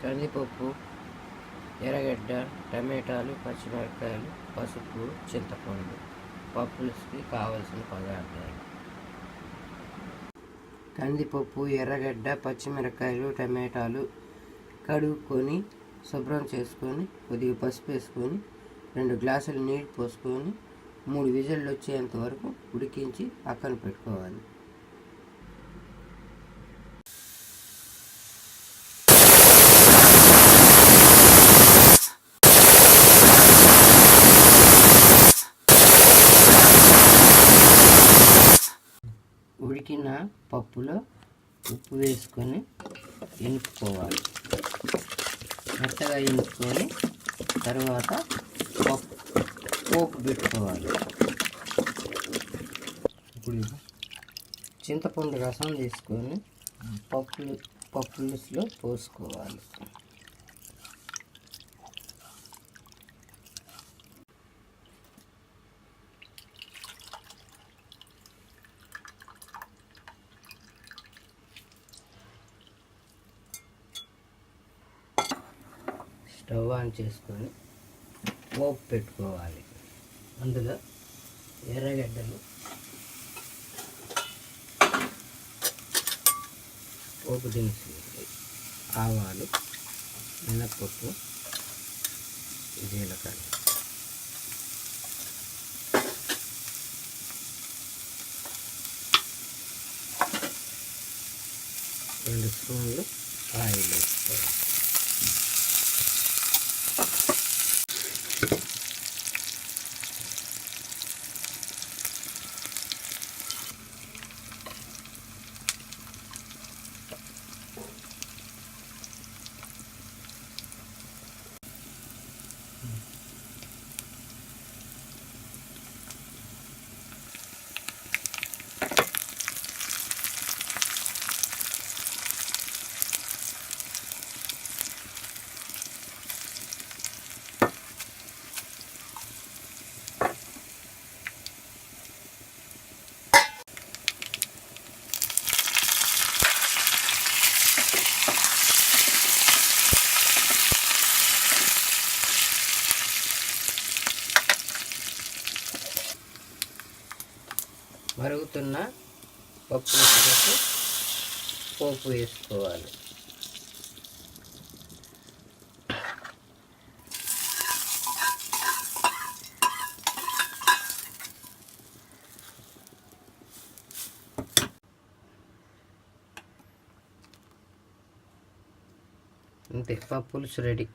కందిపప్పు, ఎర్రగడ్డ, టమాటాలు, పచ్చిమిరపకాయలు, పసుపు, చింతపండు. పప్పులకి కావలసిన పదార్థాలు: కందిపప్పు, ఎర్రగడ్డ, పచ్చిమిరపకాయలు, టమాటాలు కడుక్కొని శుభ్రం చేసుకొని కొద్దిగా పసుపు వేసుకొని 2 గ్లాసులు నీళ్ళు పోసుకొని 3 విజిల్లు వచ్చేంత వరకు ఉడికించి పక్కన పెట్టుకోవాలి. ఉడికిన పప్పులో ఉప్పు వేసుకొని ఎనుపుకోవాలి. మెత్తగా ఎనుపుకొని తర్వాత పోపు పెట్టుకోవాలి. ఇప్పుడు చింతపండు రసం తీసుకొని పప్పులుసులో పోసుకోవాలి. స్టవ్ ఆన్ చేసుకొని పోపు పెట్టుకోవాలి. అందులో ఎర్రగడ్డలు, పోపు దినుసులు, ఆవాలు, మినప్పప్పు, జీలకర్ర, 2 స్పూన్లు ఆయిల్ వేసుకోవాలి. మరుగుతున్న పప్పు పోపు వేసుకోవాలి. అంతే, పప్పులుసు రెడీ.